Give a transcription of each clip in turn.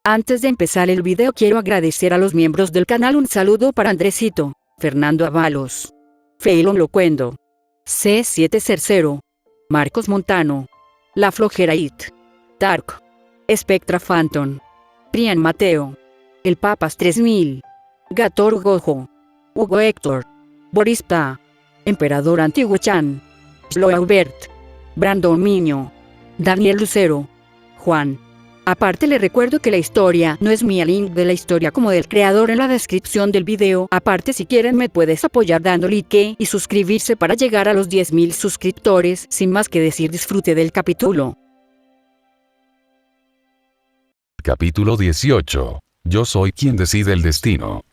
Antes de empezar el video quiero agradecer a los miembros del canal. Un saludo para Andresito, Fernando Avalos, Feilon Locuendo, C7 Cercero, Marcos Montano, La Flojera It, Dark, Spectra Phantom, Prian Mateo, El Papas 3000, Gator Gojo, Hugo Héctor, Boris Pa, Emperador Antiguo Chan, Sloaubert, Brandon Miño, Daniel Lucero, Juan. Aparte le recuerdo que la historia no es mía, link de la historia como del creador en la descripción del video. Aparte si quieren me puedes apoyar dando like y suscribirse para llegar a los 10.000 suscriptores. Sin más que decir, disfrute del capítulo. Capítulo 18. Yo soy quien decide el destino.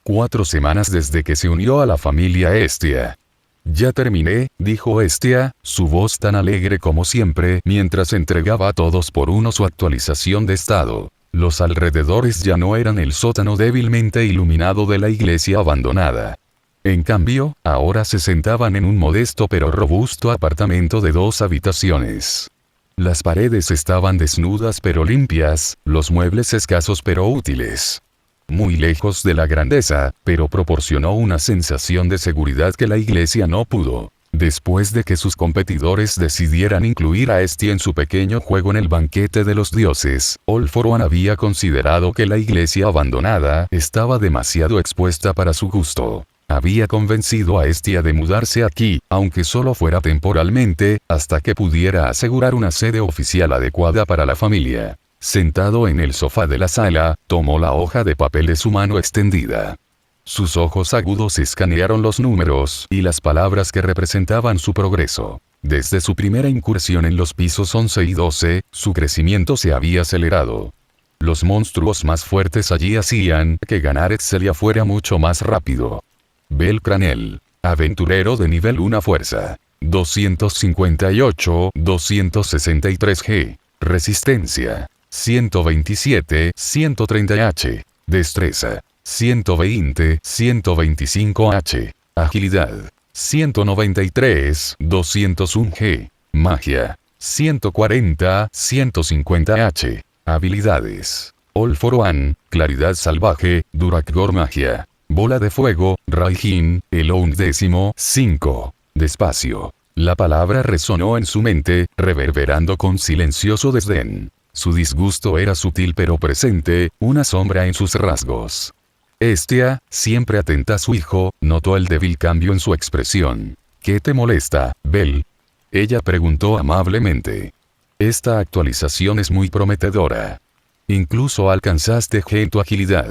4 semanas desde que se unió a la familia Hestia. Ya terminé, dijo Hestia, su voz tan alegre como siempre, mientras entregaba a todos por uno su actualización de estado. Los alrededores ya no eran el sótano débilmente iluminado de la iglesia abandonada. En cambio, ahora se sentaban en un modesto pero robusto apartamento de 2 habitaciones. Las paredes estaban desnudas pero limpias, los muebles escasos pero útiles. Muy lejos de la grandeza, pero proporcionó una sensación de seguridad que la iglesia no pudo. Después de que sus competidores decidieran incluir a Hestia en su pequeño juego en el banquete de los dioses, All for One había considerado que la iglesia abandonada estaba demasiado expuesta para su gusto. Había convencido a Hestia de mudarse aquí, aunque solo fuera temporalmente, hasta que pudiera asegurar una sede oficial adecuada para la familia. Sentado en el sofá de la sala, tomó la hoja de papel de su mano extendida. Sus ojos agudos escanearon los números y las palabras que representaban su progreso. Desde su primera incursión en los pisos 11 y 12, su crecimiento se había acelerado. Los monstruos más fuertes allí hacían que ganar Excelia fuera mucho más rápido. Bel Cranel, aventurero de nivel 1 fuerza. 258, 263G. Resistencia. 127, 130H. Destreza. 120, 125H. Agilidad. 193, 201G. Magia. 140, 150H. Habilidades. All for One, Claridad Salvaje, Durakgor Magia. Bola de Fuego, Raijin, el 11º. Despacio. La palabra resonó en su mente, reverberando con silencioso desdén. Su disgusto era sutil pero presente, una sombra en sus rasgos. Hestia, siempre atenta a su hijo, notó el débil cambio en su expresión. ¿Qué te molesta, Bel? Ella preguntó amablemente. Esta actualización es muy prometedora. Incluso alcanzaste G en tu agilidad.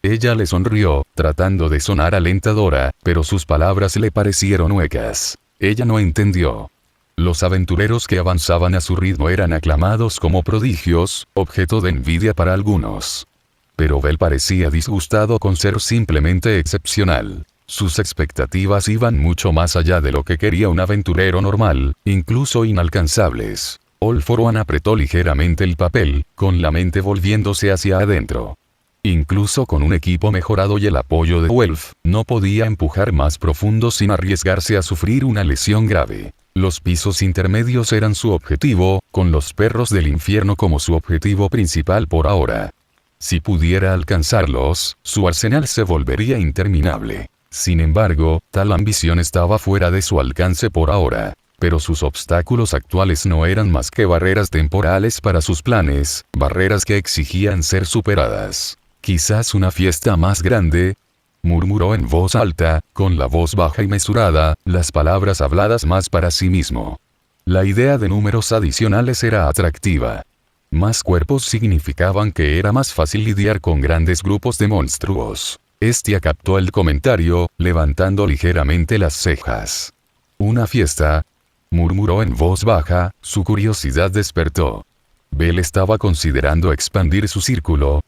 Ella le sonrió, tratando de sonar alentadora, pero sus palabras le parecieron huecas. Ella no entendió. Los aventureros que avanzaban a su ritmo eran aclamados como prodigios, objeto de envidia para algunos. Pero Bel parecía disgustado con ser simplemente excepcional. Sus expectativas iban mucho más allá de lo que quería un aventurero normal, incluso inalcanzables. All for One apretó ligeramente el papel, con la mente volviéndose hacia adentro. Incluso con un equipo mejorado y el apoyo de Welf, no podía empujar más profundo sin arriesgarse a sufrir una lesión grave. Los pisos intermedios eran su objetivo, con los perros del infierno como su objetivo principal por ahora. Si pudiera alcanzarlos, su arsenal se volvería interminable. Sin embargo, tal ambición estaba fuera de su alcance por ahora. Pero sus obstáculos actuales no eran más que barreras temporales para sus planes, barreras que exigían ser superadas. Quizás una fiesta más grande, murmuró en voz alta, con la voz baja y mesurada, las palabras habladas más para sí mismo. La idea de números adicionales era atractiva. Más cuerpos significaban que era más fácil lidiar con grandes grupos de monstruos. Hestia captó el comentario, levantando ligeramente las cejas. ¿Una fiesta?, murmuró en voz baja, su curiosidad despertó. Bel estaba considerando expandir su círculo.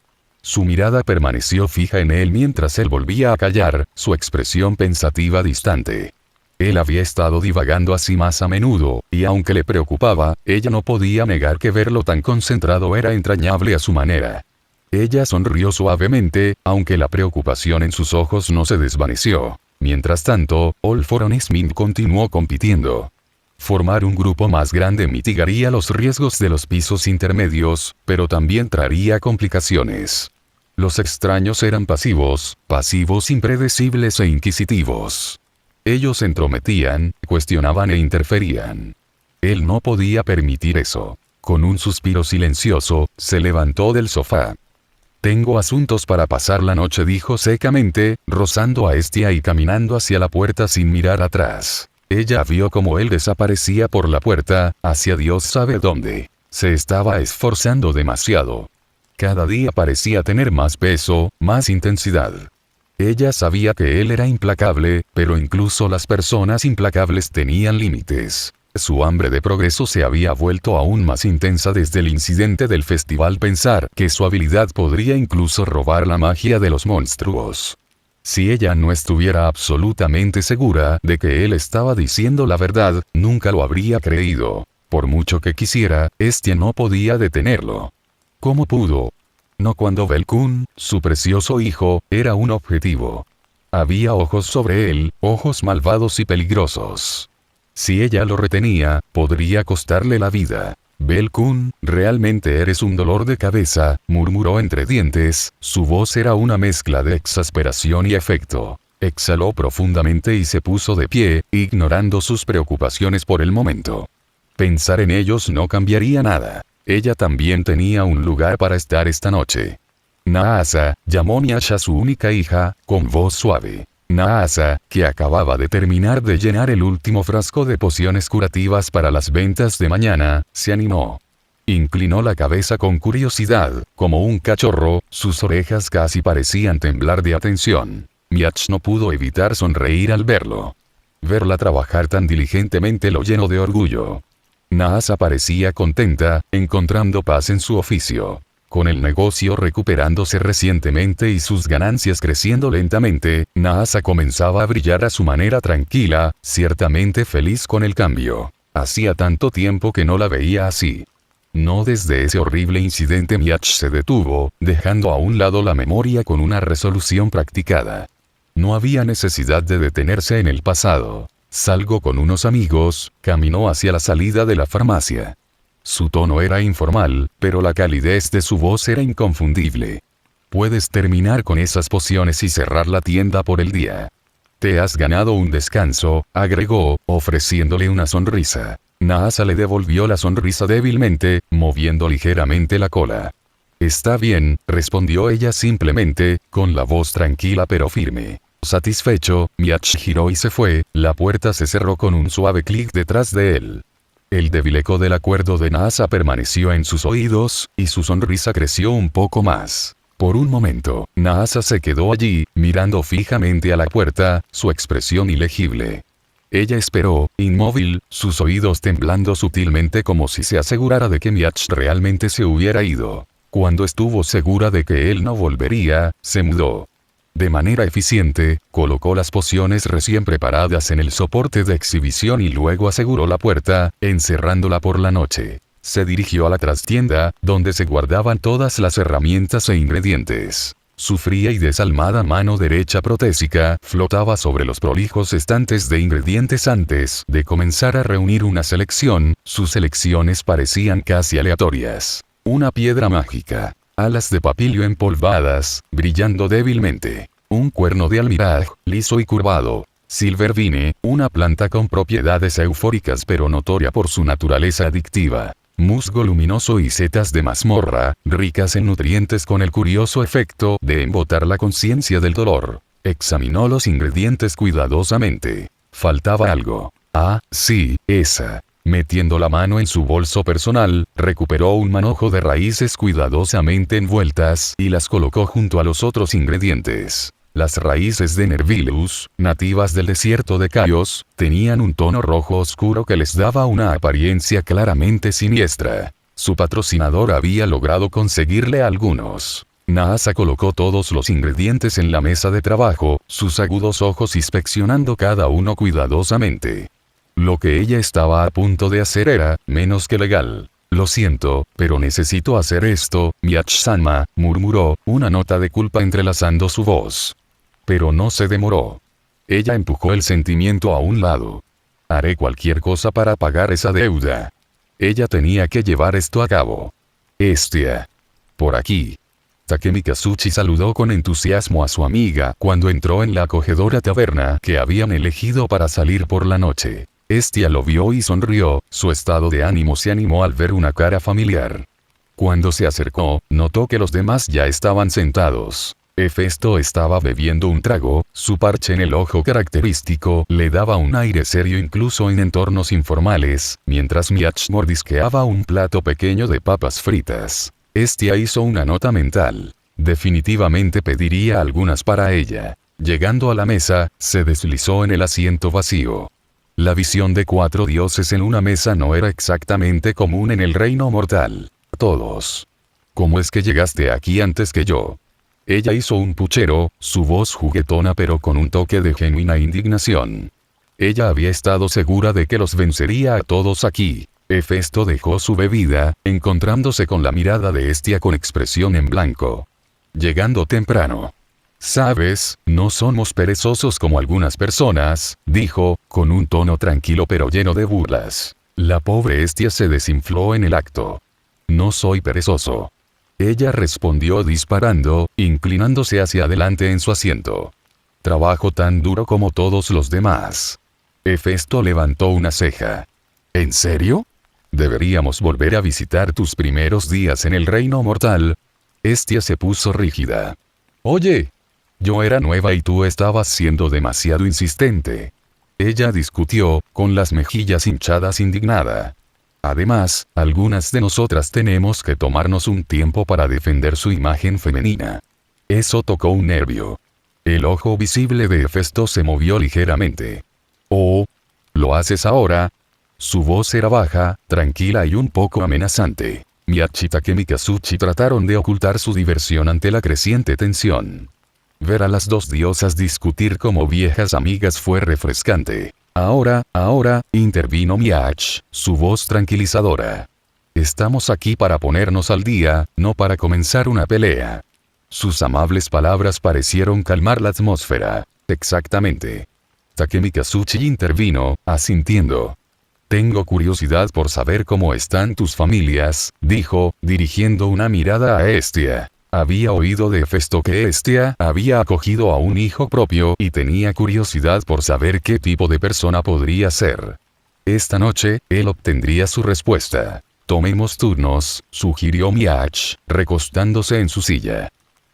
Su mirada permaneció fija en él mientras él volvía a callar, su expresión pensativa distante. Él había estado divagando así más a menudo, y aunque le preocupaba, ella no podía negar que verlo tan concentrado era entrañable a su manera. Ella sonrió suavemente, aunque la preocupación en sus ojos no se desvaneció. Mientras tanto, All for One Smith continuó compitiendo. Formar un grupo más grande mitigaría los riesgos de los pisos intermedios, pero también traería complicaciones. Los extraños eran pasivos, impredecibles e inquisitivos. Ellos se entrometían, cuestionaban e interferían. Él no podía permitir eso. Con un suspiro silencioso, se levantó del sofá. «Tengo asuntos para pasar la noche», dijo secamente, rozando a Estia y caminando hacia la puerta sin mirar atrás. Ella vio cómo él desaparecía por la puerta, hacia Dios sabe dónde. Se estaba esforzando demasiado. Cada día parecía tener más peso, más intensidad. Ella sabía que él era implacable, pero incluso las personas implacables tenían límites. Su hambre de progreso se había vuelto aún más intensa desde el incidente del festival. Pensar que su habilidad podría incluso robar la magia de los monstruos. Si ella no estuviera absolutamente segura de que él estaba diciendo la verdad, nunca lo habría creído. Por mucho que quisiera, Estia no podía detenerlo. ¿Cómo pudo? No cuando Belkun, su precioso hijo, era un objetivo. Había ojos sobre él, ojos malvados y peligrosos. Si ella lo retenía, podría costarle la vida. «Belkun, realmente eres un dolor de cabeza», murmuró entre dientes, su voz era una mezcla de exasperación y afecto. Exhaló profundamente y se puso de pie, ignorando sus preocupaciones por el momento. Pensar en ellos no cambiaría nada. Ella también tenía un lugar para estar esta noche. «Naasa», llamó Nyasha, su única hija, con voz suave. Naasa, que acababa de terminar de llenar el último frasco de pociones curativas para las ventas de mañana, se animó. Inclinó la cabeza con curiosidad, como un cachorro, sus orejas casi parecían temblar de atención. Miach no pudo evitar sonreír al verlo. Verla trabajar tan diligentemente lo llenó de orgullo. Naasa parecía contenta, encontrando paz en su oficio. Con el negocio recuperándose recientemente y sus ganancias creciendo lentamente, Naasa comenzaba a brillar a su manera tranquila, ciertamente feliz con el cambio. Hacía tanto tiempo que no la veía así. No desde ese horrible incidente. Miach se detuvo, dejando a un lado la memoria con una resolución practicada. No había necesidad de detenerse en el pasado. Salgo con unos amigos, caminó hacia la salida de la farmacia. Su tono era informal, pero la calidez de su voz era inconfundible. «Puedes terminar con esas pociones y cerrar la tienda por el día. Te has ganado un descanso», agregó, ofreciéndole una sonrisa. Naasa le devolvió la sonrisa débilmente, moviendo ligeramente la cola. «Está bien», respondió ella simplemente, con la voz tranquila pero firme. Satisfecho, Miach giró y se fue, la puerta se cerró con un suave clic detrás de él. El débil eco del acuerdo de Naasa permaneció en sus oídos, y su sonrisa creció un poco más. Por un momento, Naasa se quedó allí, mirando fijamente a la puerta, su expresión ilegible. Ella esperó, inmóvil, sus oídos temblando sutilmente como si se asegurara de que Miach realmente se hubiera ido. Cuando estuvo segura de que él no volvería, se mudó. De manera eficiente, colocó las pociones recién preparadas en el soporte de exhibición y luego aseguró la puerta, encerrándola por la noche. Se dirigió a la trastienda, donde se guardaban todas las herramientas e ingredientes. Su fría y desalmada mano derecha protésica flotaba sobre los prolijos estantes de ingredientes antes de comenzar a reunir una selección. Sus elecciones parecían casi aleatorias. Una piedra mágica. Alas de papilio empolvadas, brillando débilmente. Un cuerno de almiraj, liso y curvado. Silvervine, una planta con propiedades eufóricas pero notoria por su naturaleza adictiva. Musgo luminoso y setas de mazmorra, ricas en nutrientes con el curioso efecto de embotar la conciencia del dolor. Examinó los ingredientes cuidadosamente. Faltaba algo. Ah, sí, esa. Metiendo la mano en su bolso personal, recuperó un manojo de raíces cuidadosamente envueltas y las colocó junto a los otros ingredientes. Las raíces de Nervilus, nativas del desierto de Caios, tenían un tono rojo oscuro que les daba una apariencia claramente siniestra. Su patrocinador había logrado conseguirle algunos. Naasa colocó todos los ingredientes en la mesa de trabajo, sus agudos ojos inspeccionando cada uno cuidadosamente. Lo que ella estaba a punto de hacer era, menos que legal. «Lo siento, pero necesito hacer esto, Miach-sama», murmuró, una nota de culpa entrelazando su voz. Pero no se demoró. Ella empujó el sentimiento a un lado. Haré cualquier cosa para pagar esa deuda. Ella tenía que llevar esto a cabo. Estia. Por aquí. Takemi Kazuchi saludó con entusiasmo a su amiga cuando entró en la acogedora taberna que habían elegido para salir por la noche. Estia lo vio y sonrió, su estado de ánimo se animó al ver una cara familiar. Cuando se acercó, notó que los demás ya estaban sentados. Hefesto estaba bebiendo un trago, su parche en el ojo característico le daba un aire serio incluso en entornos informales, mientras Miach mordisqueaba un plato pequeño de papas fritas. Estia hizo una nota mental. Definitivamente pediría algunas para ella. Llegando a la mesa, se deslizó en el asiento vacío. La visión de 4 dioses en una mesa no era exactamente común en el reino mortal. Todos. ¿Cómo es que llegaste aquí antes que yo? Ella hizo un puchero, su voz juguetona pero con un toque de genuina indignación. Ella había estado segura de que los vencería a todos aquí. Hefesto dejó su bebida, encontrándose con la mirada de Estia con expresión en blanco. Llegando temprano. Sabes, no somos perezosos como algunas personas, dijo, con un tono tranquilo pero lleno de burlas. La pobre Estia se desinfló en el acto. No soy perezoso. Ella respondió disparando, inclinándose hacia adelante en su asiento. Trabajo tan duro como todos los demás. Hefesto levantó una ceja. ¿En serio? Deberíamos volver a visitar tus primeros días en el reino mortal. Estia se puso rígida. Oye. Yo era nueva y tú estabas siendo demasiado insistente. Ella discutió, con las mejillas hinchadas indignada. Además, algunas de nosotras tenemos que tomarnos un tiempo para defender su imagen femenina. Eso tocó un nervio. El ojo visible de Hefesto se movió ligeramente. Oh. ¿Lo haces ahora? Su voz era baja, tranquila y un poco amenazante. Miach y Takemi Kazuchi trataron de ocultar su diversión ante la creciente tensión. Ver a las dos diosas discutir como viejas amigas fue refrescante. Ahora, intervino Miach, su voz tranquilizadora. Estamos aquí para ponernos al día, no para comenzar una pelea. Sus amables palabras parecieron calmar la atmósfera. Exactamente. Takemi Kazuchi intervino, asintiendo. Tengo curiosidad por saber cómo están tus familias, dijo, dirigiendo una mirada a Estia. Había oído de Hefesto que Estia había acogido a un hijo propio y tenía curiosidad por saber qué tipo de persona podría ser. Esta noche, él obtendría su respuesta. Tomemos turnos, sugirió Miach, recostándose en su silla.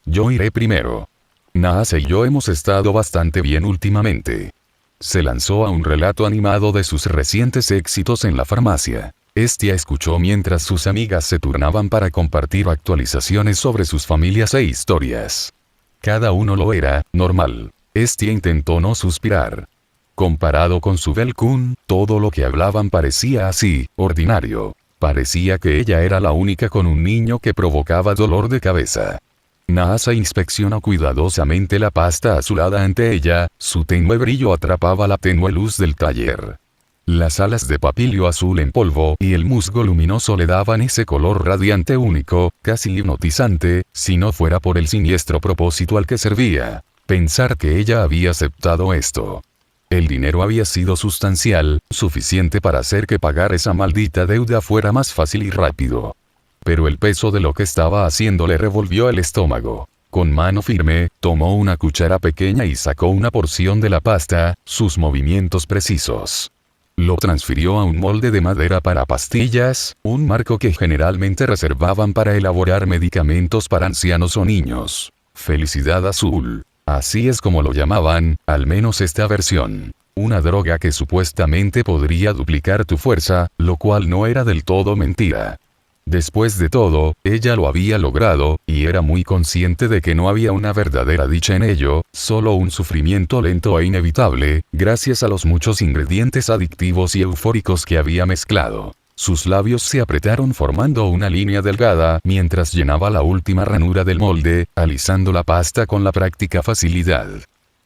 Yo iré primero. Nahase y yo hemos estado bastante bien últimamente. Se lanzó a un relato animado de sus recientes éxitos en la farmacia. Estia escuchó mientras sus amigas se turnaban para compartir actualizaciones sobre sus familias e historias. Cada uno lo era, normal. Estia intentó no suspirar. Comparado con su Bel-kun, todo lo que hablaban parecía así, ordinario. Parecía que ella era la única con un niño que provocaba dolor de cabeza. Nahase inspeccionó cuidadosamente la pasta azulada ante ella, su tenue brillo atrapaba la tenue luz del taller. Las alas de papilio azul en polvo y el musgo luminoso le daban ese color radiante único, casi hipnotizante, si no fuera por el siniestro propósito al que servía. Pensar que ella había aceptado esto. El dinero había sido sustancial, suficiente para hacer que pagar esa maldita deuda fuera más fácil y rápido. Pero el peso de lo que estaba haciendo le revolvió el estómago. Con mano firme, tomó una cuchara pequeña y sacó una porción de la pasta, sus movimientos precisos. Lo transfirió a un molde de madera para pastillas, un marco que generalmente reservaban para elaborar medicamentos para ancianos o niños. Felicidad azul. Así es como lo llamaban, al menos esta versión. Una droga que supuestamente podría duplicar tu fuerza, lo cual no era del todo mentira. Después de todo, ella lo había logrado, y era muy consciente de que no había una verdadera dicha en ello, solo un sufrimiento lento e inevitable, gracias a los muchos ingredientes adictivos y eufóricos que había mezclado. Sus labios se apretaron formando una línea delgada mientras llenaba la última ranura del molde, alisando la pasta con la práctica facilidad.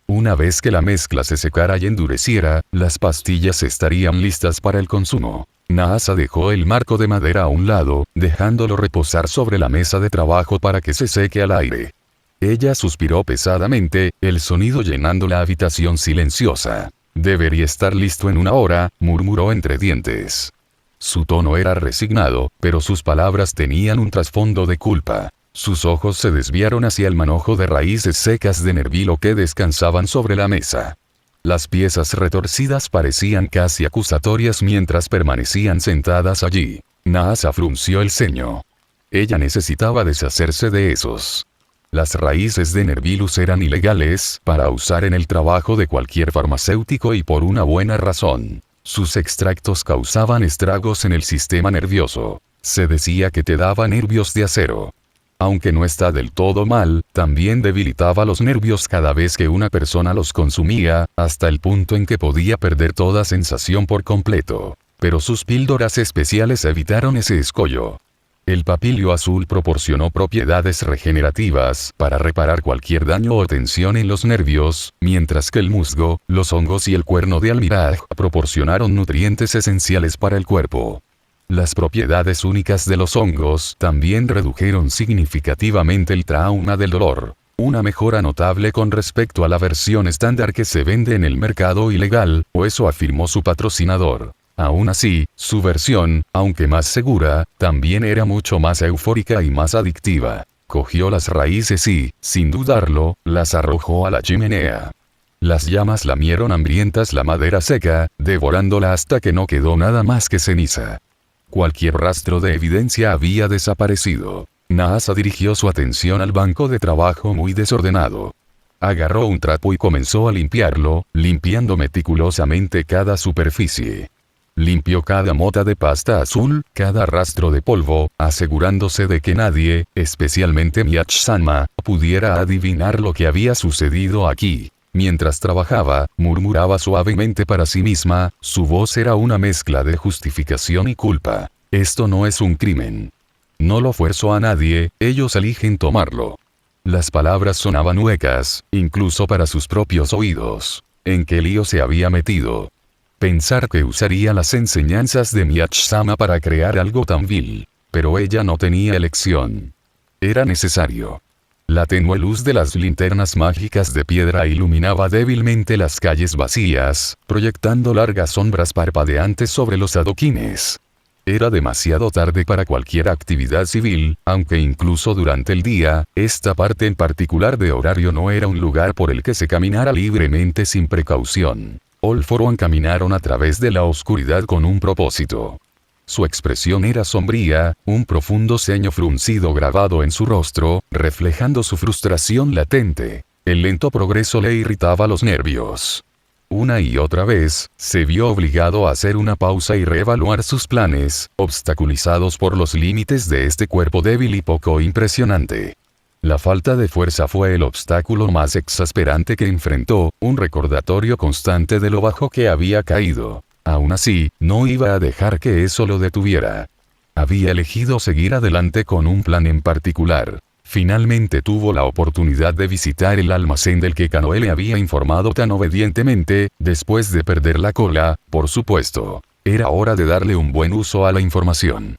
Una vez que la mezcla se secara y endureciera, las pastillas estarían listas para el consumo. Nahase dejó el marco de madera a un lado, dejándolo reposar sobre la mesa de trabajo para que se seque al aire. Ella suspiró pesadamente, el sonido llenando la habitación silenciosa. Debería estar listo en una hora, murmuró entre dientes. Su tono era resignado, pero sus palabras tenían un trasfondo de culpa. Sus ojos se desviaron hacia el manojo de raíces secas de nervilo que descansaban sobre la mesa. Las piezas retorcidas parecían casi acusatorias mientras permanecían sentadas allí. Naasa frunció el ceño. Ella necesitaba deshacerse de esos. Las raíces de Nervilus eran ilegales para usar en el trabajo de cualquier farmacéutico y por una buena razón. Sus extractos causaban estragos en el sistema nervioso. Se decía que te daba nervios de acero. Aunque no está del todo mal, también debilitaba los nervios cada vez que una persona los consumía, hasta el punto en que podía perder toda sensación por completo. Pero sus píldoras especiales evitaron ese escollo. El papilio azul proporcionó propiedades regenerativas para reparar cualquier daño o tensión en los nervios, mientras que el musgo, los hongos y el cuerno de almiraj proporcionaron nutrientes esenciales para el cuerpo. Las propiedades únicas de los hongos también redujeron significativamente el trauma del dolor. Una mejora notable con respecto a la versión estándar que se vende en el mercado ilegal, o eso afirmó su patrocinador. Aún así, su versión, aunque más segura, también era mucho más eufórica y más adictiva. Cogió las raíces y, sin dudarlo, las arrojó a la chimenea. Las llamas lamieron hambrientas la madera seca, devorándola hasta que no quedó nada más que ceniza. Cualquier rastro de evidencia había desaparecido. Naasa dirigió su atención al banco de trabajo muy desordenado. Agarró un trapo y comenzó a limpiarlo, limpiando meticulosamente cada superficie. Limpió cada mota de pasta azul, cada rastro de polvo, asegurándose de que nadie, especialmente Miyach-sama, pudiera adivinar lo que había sucedido aquí. Mientras trabajaba, murmuraba suavemente para sí misma, su voz era una mezcla de justificación y culpa. Esto no es un crimen. No lo fuerzo a nadie, ellos eligen tomarlo. Las palabras sonaban huecas, incluso para sus propios oídos. ¿En qué lío se había metido? Pensar que usaría las enseñanzas de Miyach-sama para crear algo tan vil. Pero ella no tenía elección. Era necesario. La tenue luz de las linternas mágicas de piedra iluminaba débilmente las calles vacías, proyectando largas sombras parpadeantes sobre los adoquines. Era demasiado tarde para cualquier actividad civil, aunque incluso durante el día, esta parte en particular de horario no era un lugar por el que se caminara libremente sin precaución. All for One caminaron a través de la oscuridad con un propósito. Su expresión era sombría, un profundo ceño fruncido grabado en su rostro, reflejando su frustración latente. El lento progreso le irritaba los nervios. Una y otra vez, se vio obligado a hacer una pausa y reevaluar sus planes, obstaculizados por los límites de este cuerpo débil y poco impresionante. La falta de fuerza fue el obstáculo más exasperante que enfrentó, un recordatorio constante de lo bajo que había caído. Aún así, no iba a dejar que eso lo detuviera. Había elegido seguir adelante con un plan en particular. Finalmente tuvo la oportunidad de visitar el almacén del que Kanoe le había informado tan obedientemente, después de perder la cola, por supuesto. Era hora de darle un buen uso a la información.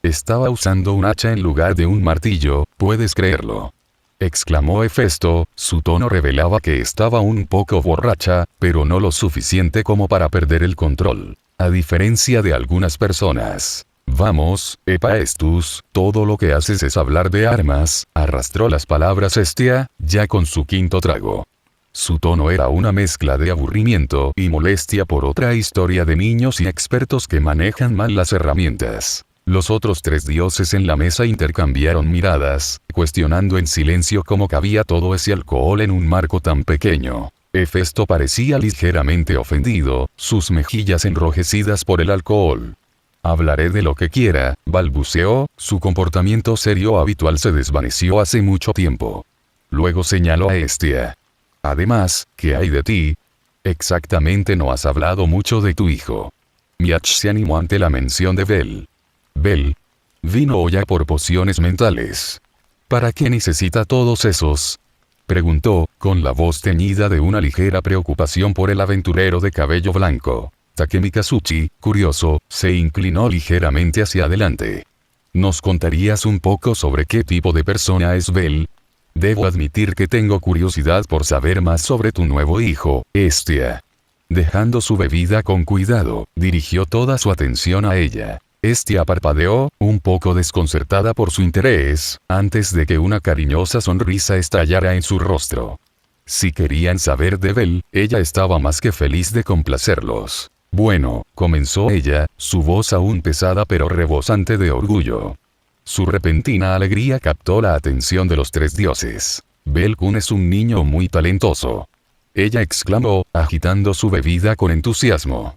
Estaba usando un hacha en lugar de un martillo, ¿puedes creerlo?, exclamó Hefesto, su tono revelaba que estaba un poco borracha, pero no lo suficiente como para perder el control. A diferencia de algunas personas. Vamos, Hephaestus, todo lo que haces es hablar de armas, arrastró las palabras Hestia, ya con su quinto trago. Su tono era una mezcla de aburrimiento y molestia por otra historia de niños inexpertos que manejan mal las herramientas. Los otros tres dioses en la mesa intercambiaron miradas, cuestionando en silencio cómo cabía todo ese alcohol en un marco tan pequeño. Hefesto parecía ligeramente ofendido, sus mejillas enrojecidas por el alcohol. Hablaré de lo que quiera, balbuceó, su comportamiento serio habitual se desvaneció hace mucho tiempo. Luego señaló a Hestia. Además, ¿qué hay de ti? Exactamente, no has hablado mucho de tu hijo. Miyach se animó ante la mención de Bel. Bel. ¿Vino ya por pociones mentales? ¿Para qué necesita todos esos? Preguntó, con la voz teñida de una ligera preocupación por el aventurero de cabello blanco. Takemi Kazuchi, curioso, se inclinó ligeramente hacia adelante. ¿Nos contarías un poco sobre qué tipo de persona es Bel? Debo admitir que tengo curiosidad por saber más sobre tu nuevo hijo, Hestia. Dejando su bebida con cuidado, dirigió toda su atención a ella. Estia parpadeó, un poco desconcertada por su interés, antes de que una cariñosa sonrisa estallara en su rostro. Si querían saber de Belle, ella estaba más que feliz de complacerlos. Bueno, comenzó ella, su voz aún pesada pero rebosante de orgullo. Su repentina alegría captó la atención de los tres dioses. Belkun es un niño muy talentoso. Ella exclamó, agitando su bebida con entusiasmo.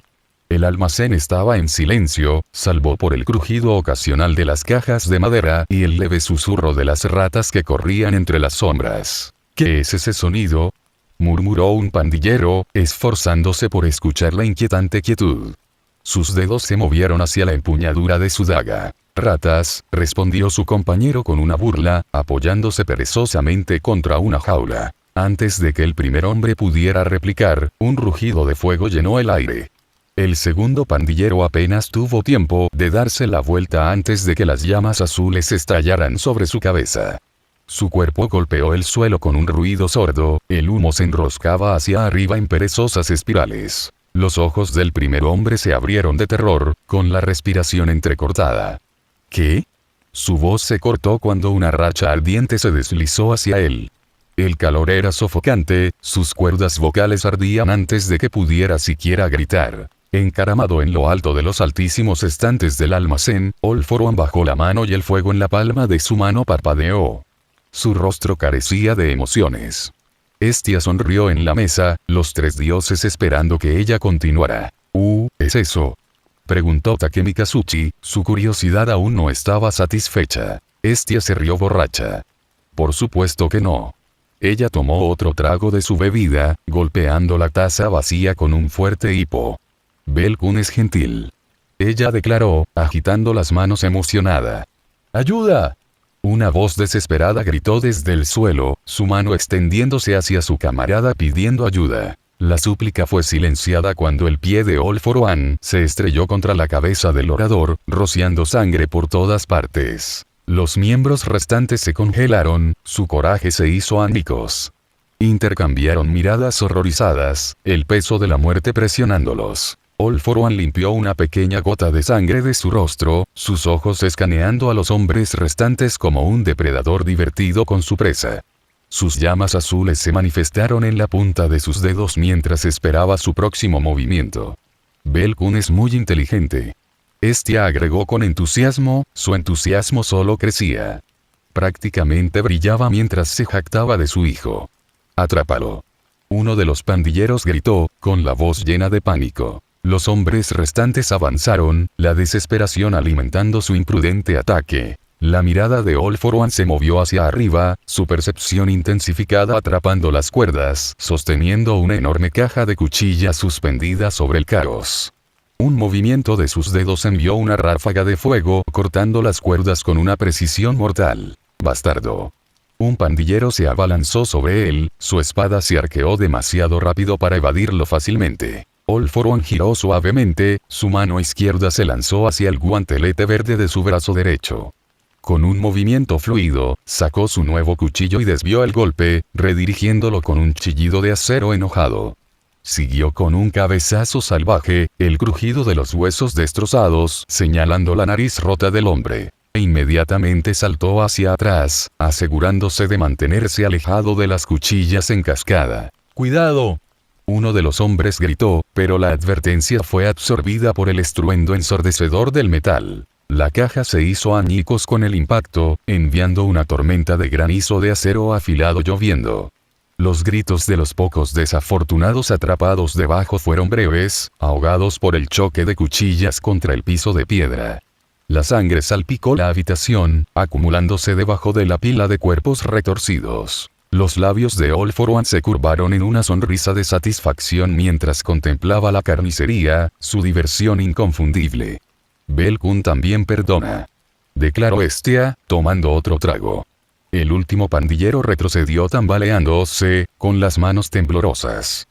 El almacén estaba en silencio, salvo por el crujido ocasional de las cajas de madera y el leve susurro de las ratas que corrían entre las sombras. ¿Qué es ese sonido?, murmuró un pandillero, esforzándose por escuchar la inquietante quietud. Sus dedos se movieron hacia la empuñadura de su daga. Ratas, respondió su compañero con una burla, apoyándose perezosamente contra una jaula. Antes de que el primer hombre pudiera replicar, un rugido de fuego llenó el aire. El segundo pandillero apenas tuvo tiempo de darse la vuelta antes de que las llamas azules estallaran sobre su cabeza. Su cuerpo golpeó el suelo con un ruido sordo, el humo se enroscaba hacia arriba en perezosas espirales. Los ojos del primer hombre se abrieron de terror, con la respiración entrecortada. ¿Qué? Su voz se cortó cuando una racha ardiente se deslizó hacia él. El calor era sofocante, sus cuerdas vocales ardían antes de que pudiera siquiera gritar. Encaramado en lo alto de los altísimos estantes del almacén, All For One bajó la mano y el fuego en la palma de su mano parpadeó. Su rostro carecía de emociones. Estia sonrió en la mesa, los tres dioses esperando que ella continuara. ¿Es eso?, preguntó Takemi Kazuchi, su curiosidad aún no estaba satisfecha. Estia se rió borracha. Por supuesto que no. Ella tomó otro trago de su bebida, golpeando la taza vacía con un fuerte hipo. Belkun es gentil. Ella declaró, agitando las manos emocionada. ¡Ayuda! Una voz desesperada gritó desde el suelo, su mano extendiéndose hacia su camarada pidiendo ayuda. La súplica fue silenciada cuando el pie de All For One se estrelló contra la cabeza del orador, rociando sangre por todas partes. Los miembros restantes se congelaron, su coraje se hizo añicos. Intercambiaron miradas horrorizadas, el peso de la muerte presionándolos. All For One limpió una pequeña gota de sangre de su rostro, sus ojos escaneando a los hombres restantes como un depredador divertido con su presa. Sus llamas azules se manifestaron en la punta de sus dedos mientras esperaba su próximo movimiento. Belkun es muy inteligente. Estia agregó con entusiasmo, su entusiasmo solo crecía. Prácticamente brillaba mientras se jactaba de su hijo. «Atrápalo». Uno de los pandilleros gritó, con la voz llena de pánico. Los hombres restantes avanzaron, la desesperación alimentando su imprudente ataque. La mirada de All For One se movió hacia arriba, su percepción intensificada atrapando las cuerdas, sosteniendo una enorme caja de cuchillas suspendida sobre el caos. Un movimiento de sus dedos envió una ráfaga de fuego, cortando las cuerdas con una precisión mortal. «Bastardo». Un pandillero se abalanzó sobre él, su espada se arqueó demasiado rápido para evadirlo fácilmente. All For One giró suavemente, su mano izquierda se lanzó hacia el guantelete verde de su brazo derecho. Con un movimiento fluido, sacó su nuevo cuchillo y desvió el golpe, redirigiéndolo con un chillido de acero enojado. Siguió con un cabezazo salvaje, el crujido de los huesos destrozados, señalando la nariz rota del hombre. E inmediatamente saltó hacia atrás, asegurándose de mantenerse alejado de las cuchillas en cascada. ¡Cuidado!, uno de los hombres gritó, pero la advertencia fue absorbida por el estruendo ensordecedor del metal. La caja se hizo añicos con el impacto, enviando una tormenta de granizo de acero afilado lloviendo. Los gritos de los pocos desafortunados atrapados debajo fueron breves, ahogados por el choque de cuchillas contra el piso de piedra. La sangre salpicó la habitación, acumulándose debajo de la pila de cuerpos retorcidos. Los labios de All For One se curvaron en una sonrisa de satisfacción mientras contemplaba la carnicería, su diversión inconfundible. «Belkun también perdona», declaró Estia, tomando otro trago. El último pandillero retrocedió tambaleándose, con las manos temblorosas.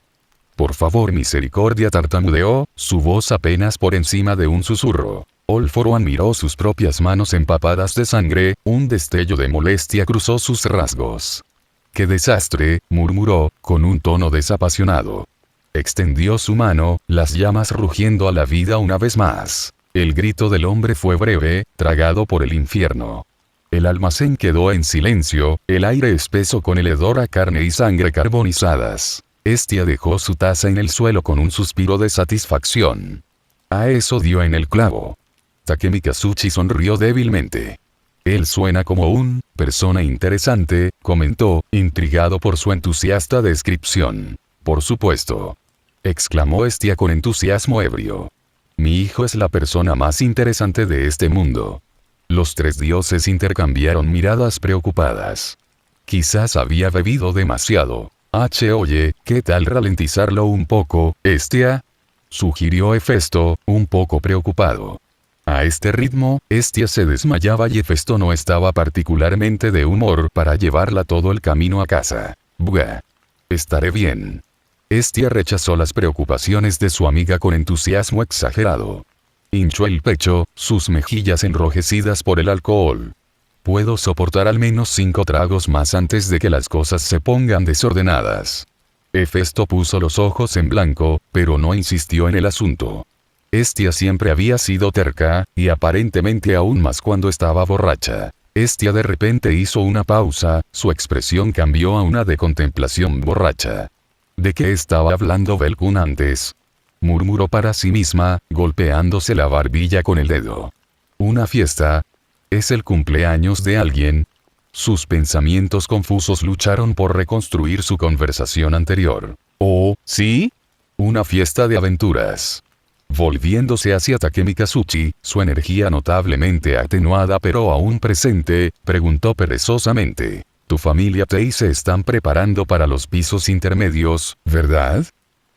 «Por favor, misericordia», tartamudeó, su voz apenas por encima de un susurro. All For One miró sus propias manos empapadas de sangre, un destello de molestia cruzó sus rasgos. «¡Qué desastre!», murmuró, con un tono desapasionado. Extendió su mano, las llamas rugiendo a la vida una vez más. El grito del hombre fue breve, tragado por el infierno. El almacén quedó en silencio, el aire espeso con el hedor a carne y sangre carbonizadas. Hestia dejó su taza en el suelo con un suspiro de satisfacción. A eso dio en el clavo. Takemi Kazuchi sonrió débilmente. Él suena como un persona interesante, comentó, intrigado por su entusiasta descripción. Por supuesto. Exclamó Hestia con entusiasmo ebrio. Mi hijo es la persona más interesante de este mundo. Los tres dioses intercambiaron miradas preocupadas. Quizás había bebido demasiado. Oye, ¿qué tal ralentizarlo un poco, Hestia? Sugirió Hefesto, un poco preocupado. A este ritmo, Hestia se desmayaba y Hefesto no estaba particularmente de humor para llevarla todo el camino a casa. Buah. Estaré bien. Hestia rechazó las preocupaciones de su amiga con entusiasmo exagerado. Hinchó el pecho, sus mejillas enrojecidas por el alcohol. Puedo soportar al menos 5 tragos más antes de que las cosas se pongan desordenadas. Hefesto puso los ojos en blanco, pero no insistió en el asunto. Hestia siempre había sido terca, y aparentemente aún más cuando estaba borracha. Hestia de repente hizo una pausa, su expresión cambió a una de contemplación borracha. ¿De qué estaba hablando Belkun antes? Murmuró para sí misma, golpeándose la barbilla con el dedo. ¿Una fiesta? ¿Es el cumpleaños de alguien? Sus pensamientos confusos lucharon por reconstruir su conversación anterior. ¿Oh, sí? Una fiesta de aventuras. Volviéndose hacia Takemi Kazuchi, su energía notablemente atenuada pero aún presente, preguntó perezosamente. Tu familia Tei se están preparando para los pisos intermedios, ¿verdad?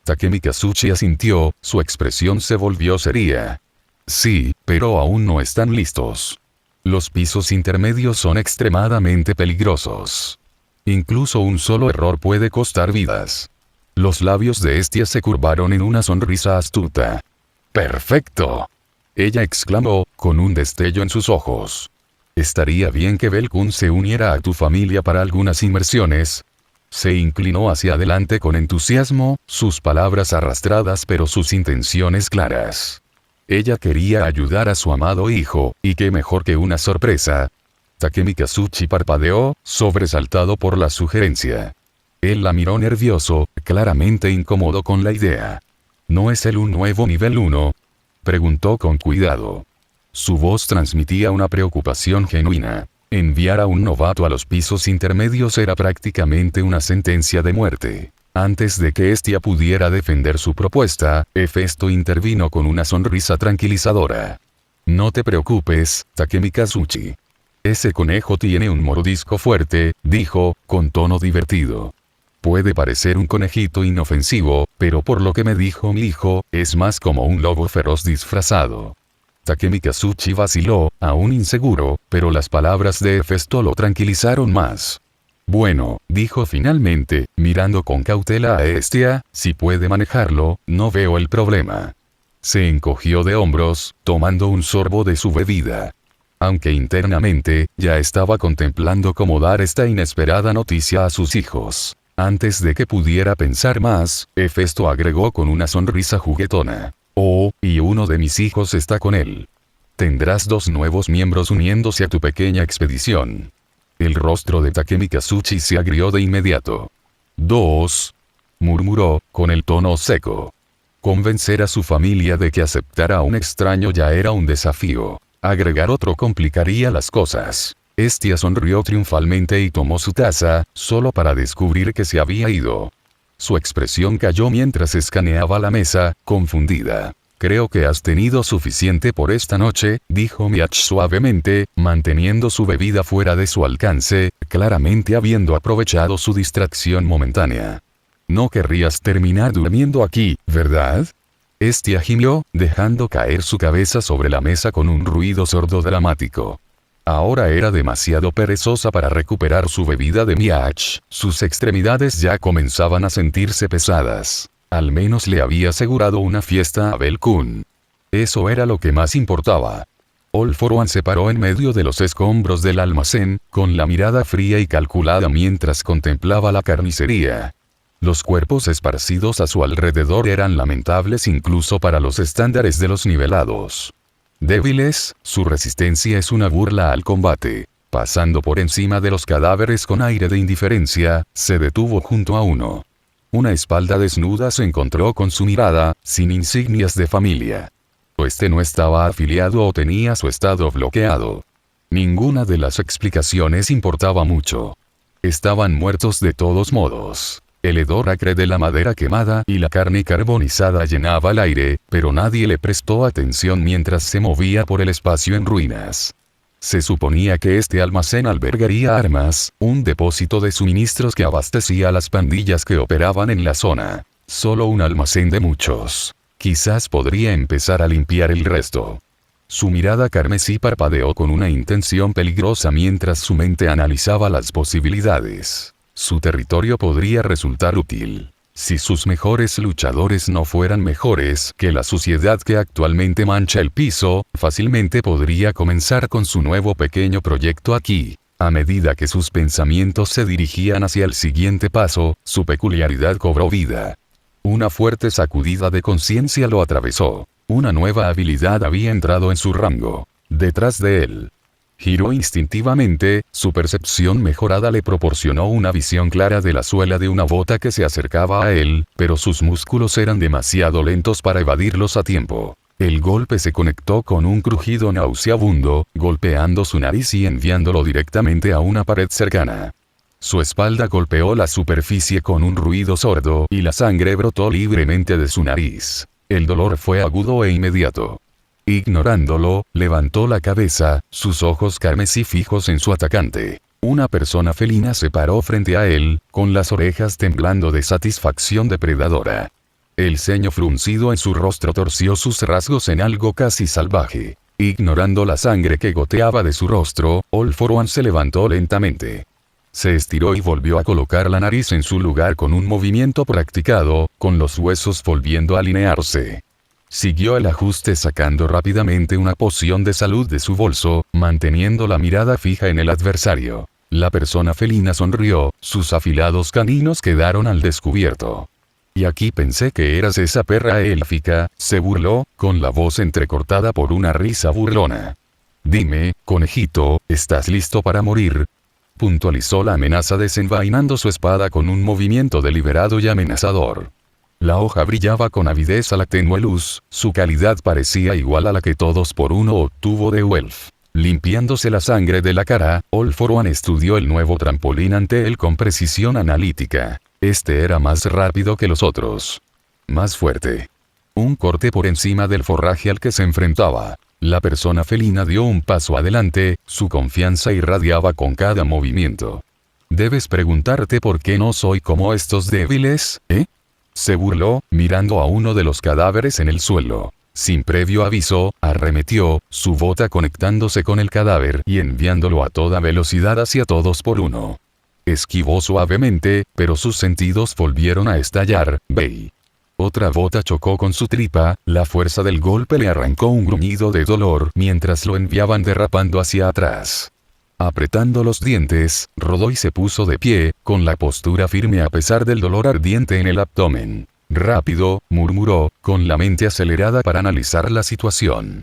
Takemi Kazuchi asintió, su expresión se volvió seria. Sí, pero aún no están listos. Los pisos intermedios son extremadamente peligrosos. Incluso un solo error puede costar vidas. Los labios de Hestia se curvaron en una sonrisa astuta. ¡Perfecto!, ella exclamó, con un destello en sus ojos. Estaría bien que Belkun se uniera a tu familia para algunas inmersiones. Se inclinó hacia adelante con entusiasmo, sus palabras arrastradas pero sus intenciones claras. Ella quería ayudar a su amado hijo, y qué mejor que una sorpresa. Takemi Kazuchi parpadeó, sobresaltado por la sugerencia. Él la miró nervioso, claramente incómodo con la idea. ¿No es él un nuevo nivel 1? Preguntó con cuidado. Su voz transmitía una preocupación genuina. Enviar a un novato a los pisos intermedios era prácticamente una sentencia de muerte. Antes de que Hestia pudiera defender su propuesta, Hefesto intervino con una sonrisa tranquilizadora. No te preocupes, Takemi Kazuchi. Ese conejo tiene un mordisco fuerte, dijo, con tono divertido. Puede parecer un conejito inofensivo, pero por lo que me dijo mi hijo, es más como un lobo feroz disfrazado. Takemi Kazuchi vaciló, aún inseguro, pero las palabras de Hefesto lo tranquilizaron más. Bueno, dijo finalmente, mirando con cautela a Hestia, si puede manejarlo, no veo el problema. Se encogió de hombros, tomando un sorbo de su bebida. Aunque internamente, ya estaba contemplando cómo dar esta inesperada noticia a sus hijos. Antes de que pudiera pensar más, Hefesto agregó con una sonrisa juguetona. Oh, y uno de mis hijos está con él. Tendrás 2 nuevos miembros uniéndose a tu pequeña expedición. El rostro de Takemi Kazuchi se agrió de inmediato. 2. Murmuró, con el tono seco. Convencer a su familia de que aceptara a un extraño ya era un desafío. Agregar otro complicaría las cosas. Hestia sonrió triunfalmente y tomó su taza, solo para descubrir que se había ido. Su expresión cayó mientras escaneaba la mesa, confundida. Creo que has tenido suficiente por esta noche, dijo Miach suavemente, manteniendo su bebida fuera de su alcance, claramente habiendo aprovechado su distracción momentánea. No querrías terminar durmiendo aquí, ¿verdad? Hestia gimió, dejando caer su cabeza sobre la mesa con un ruido sordo dramático. Ahora era demasiado perezosa para recuperar su bebida de Miach, sus extremidades ya comenzaban a sentirse pesadas. Al menos le había asegurado una fiesta a Belkun. Eso era lo que más importaba. All For One se paró en medio de los escombros del almacén, con la mirada fría y calculada mientras contemplaba la carnicería. Los cuerpos esparcidos a su alrededor eran lamentables incluso para los estándares de los nivelados. Débiles, su resistencia es una burla al combate. Pasando por encima de los cadáveres con aire de indiferencia, se detuvo junto a uno. Una espalda desnuda se encontró con su mirada, sin insignias de familia. Este no estaba afiliado o tenía su estado bloqueado. Ninguna de las explicaciones importaba mucho. Estaban muertos de todos modos. El hedor acre de la madera quemada y la carne carbonizada llenaba el aire, pero nadie le prestó atención mientras se movía por el espacio en ruinas. Se suponía que este almacén albergaría armas, un depósito de suministros que abastecía a las pandillas que operaban en la zona. Solo un almacén de muchos. Quizás podría empezar a limpiar el resto. Su mirada carmesí parpadeó con una intención peligrosa mientras su mente analizaba las posibilidades. Su territorio podría resultar útil. Si sus mejores luchadores no fueran mejores que la suciedad que actualmente mancha el piso, fácilmente podría comenzar con su nuevo pequeño proyecto aquí. A medida que sus pensamientos se dirigían hacia el siguiente paso, su peculiaridad cobró vida. Una fuerte sacudida de conciencia lo atravesó. Una nueva habilidad había entrado en su rango. Detrás de él. Giró instintivamente, su percepción mejorada le proporcionó una visión clara de la suela de una bota que se acercaba a él, pero sus músculos eran demasiado lentos para evadirlos a tiempo. El golpe se conectó con un crujido nauseabundo, golpeando su nariz y enviándolo directamente a una pared cercana. Su espalda golpeó la superficie con un ruido sordo y la sangre brotó libremente de su nariz. El dolor fue agudo e inmediato. Ignorándolo, levantó la cabeza, sus ojos carmesí fijos en su atacante. Una persona felina se paró frente a él, con las orejas temblando de satisfacción depredadora. El ceño fruncido en su rostro torció sus rasgos en algo casi salvaje. Ignorando la sangre que goteaba de su rostro, All For One se levantó lentamente. Se estiró y volvió a colocar la nariz en su lugar con un movimiento practicado, con los huesos volviendo a alinearse. Siguió el ajuste sacando rápidamente una poción de salud de su bolso, manteniendo la mirada fija en el adversario. La persona felina sonrió, sus afilados caninos quedaron al descubierto. Y aquí pensé que eras esa perra élfica, se burló, con la voz entrecortada por una risa burlona. Dime, conejito, ¿estás listo para morir? Puntualizó la amenaza desenvainando su espada con un movimiento deliberado y amenazador. La hoja brillaba con avidez a la tenue luz, su calidad parecía igual a la que todos por uno obtuvo de Welf. Limpiándose la sangre de la cara, All For One estudió el nuevo trampolín ante él con precisión analítica. Este era más rápido que los otros. Más fuerte. Un corte por encima del forraje al que se enfrentaba. La persona felina dio un paso adelante, su confianza irradiaba con cada movimiento. Debes preguntarte por qué no soy como estos débiles, ¿eh? Se burló, mirando a uno de los cadáveres en el suelo. Sin previo aviso, arremetió, su bota conectándose con el cadáver y enviándolo a toda velocidad hacia todos por uno. Esquivó suavemente, pero sus sentidos volvieron a estallar. ¡Bey! Otra bota chocó con su tripa, la fuerza del golpe le arrancó un gruñido de dolor mientras lo enviaban derrapando hacia atrás. Apretando los dientes, rodó y se puso de pie, con la postura firme a pesar del dolor ardiente en el abdomen. Rápido, murmuró, con la mente acelerada para analizar la situación.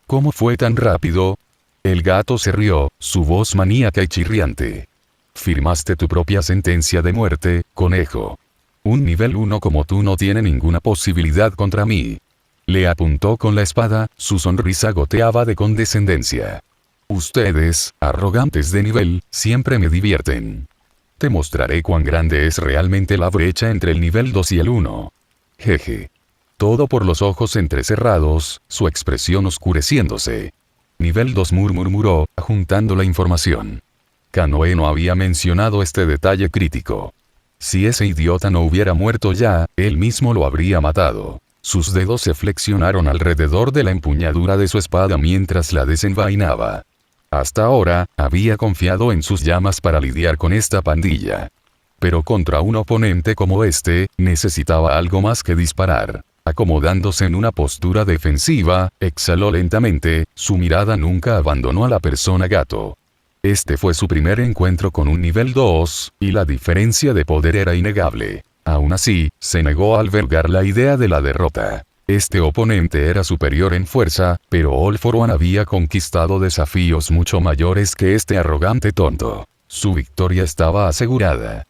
¿Cómo fue tan rápido? El gato se rió, su voz maníaca y chirriante. Firmaste tu propia sentencia de muerte, conejo. Un nivel 1 como tú no tiene ninguna posibilidad contra mí. Le apuntó con la espada, su sonrisa goteaba de condescendencia. Ustedes, arrogantes de nivel, siempre me divierten. Te mostraré cuán grande es realmente la brecha entre el nivel 2 y el 1. Jeje. Todo por los ojos entrecerrados, su expresión oscureciéndose. Nivel 2 murmuró, juntando la información. Kanoe no había mencionado este detalle crítico. Si ese idiota no hubiera muerto ya, él mismo lo habría matado. Sus dedos se flexionaron alrededor de la empuñadura de su espada mientras la desenvainaba. Hasta ahora, había confiado en sus llamas para lidiar con esta pandilla. Pero contra un oponente como este, necesitaba algo más que disparar. Acomodándose en una postura defensiva, exhaló lentamente, su mirada nunca abandonó a la persona gato. Este fue su primer encuentro con un nivel 2, y la diferencia de poder era innegable. Aún así, se negó a albergar la idea de la derrota. Este oponente era superior en fuerza, pero All for One había conquistado desafíos mucho mayores que este arrogante tonto. Su victoria estaba asegurada.